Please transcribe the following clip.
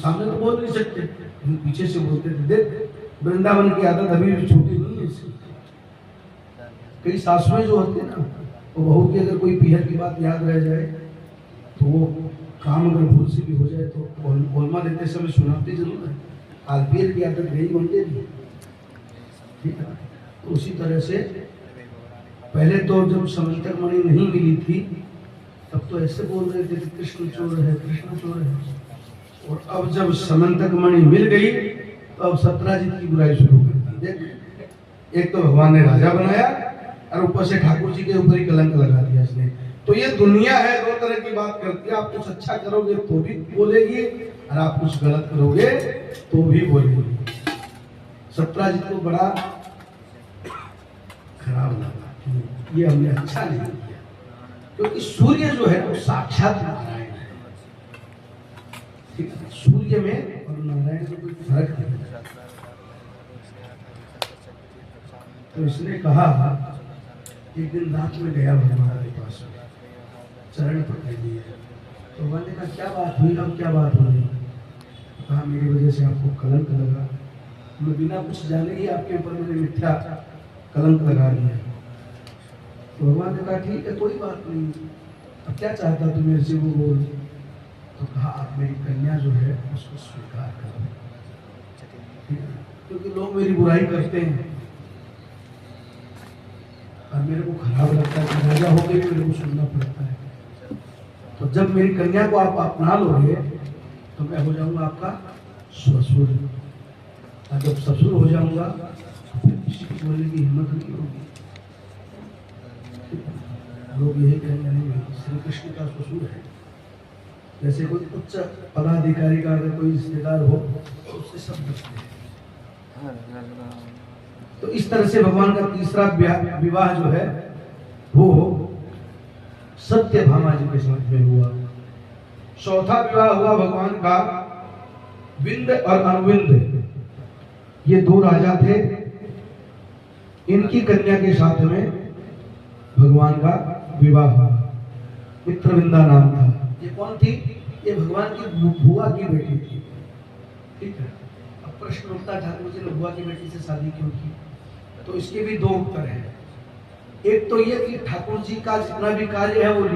सामने तो बोल नहीं सकते, पीछे से बोलते थे। देख वृंदावन की आदत अभी भी छूटी नहीं है इसकी। कई सासुएं जो होती है ना, वो बहू की अगर कोई पीहर की बात याद रह जाए तो वो काम अगर भूल से भी हो जाए तो बोलमा देते समय सुनाती जरूर है। आलपीर की आदत यही बनती है, ठीक है। तो उसी तरह से पहले तो जब समंतक मणि नहीं मिली थी तब तो ऐसे बोल रहे थे कि कृष्ण चोर है, कृष्ण चोर है। और अब जब समंतक मणि मिल गई तो अब सत्राजित की बुराई शुरू कर दी। देख, एक तो भगवान ने राजा बनाया और ऊपर से ठाकुर जी के ऊपर ही कलंक लगा दिया इसने। तो ये दुनिया है, दो तरह की बात करती है। आप कुछ अच्छा करोगे तो भी बोलेगी और आप कुछ गलत करोगे तो भी बोलेगी। सत्राजित को बड़ा खराब लगा, ये हमने अच्छा नहीं किया, क्योंकि सूर्य जो है वो साक्षात नारायण है, ठीक है। सूर्य में और नारायण में कोई फर्क नहीं। तो इसने कहा, एक दिन रात में गया भगवान के पास, चरण पकड़ लिए। तो भगवान ने कहा क्या बात हुई, अब क्या बात हो रही? कहा मेरी वजह से आपको कलंक लगा, मैं बिना कुछ जाने ही आपके ऊपर मैंने मिथ्या कलंक लगा दिया। तो भगवान ने कहा ठीक है कोई बात नहीं, अब क्या चाहता तू मेरे से, वो बोल। तो कहा आप मेरी कन्या जो है उसको स्वीकार करो, क्योंकि लोग मेरी बुराई करते हैं और मेरे को खराब लगता है कि राजा होकर भी मेरे को सुनना पड़ता है। तो जब मेरी कन्या को आप अपना लोगे तो मैं हो जाऊंगा आपका ससुर, और जब ससुर हो जाऊंगा तो फिर किसी को बोलने की हिम्मत नहीं होगी। लोग यही कहेंगे नहीं श्री कृष्ण का ससुर है। जैसे कोई उच्च पदाधिकारी का अगर कोई रिश्तेदार हो तो उससे सब बचते हैं। तो इस तरह से भगवान का तीसरा विवाह जो है वो सत्यभामा जी के साथ में हुआ। चौथा विवाह हुआ भगवान का विंध्य और अनुविंध्य, ये दो राजा थे, इनकी कन्या के साथ में भगवान का विवाह हुआ। मित्रविंदा नाम था। ये कौन थी? ये भगवान की बुआ की बेटी थी, ठीक है। अब प्रश्न उठता ठाकुर जी ने बुआ की बेटी से शादी क्यों की? तो इसके भी दो उत्तर हैं। एक तो ये कि ठाकुर जी का जितना भी कार्य है वो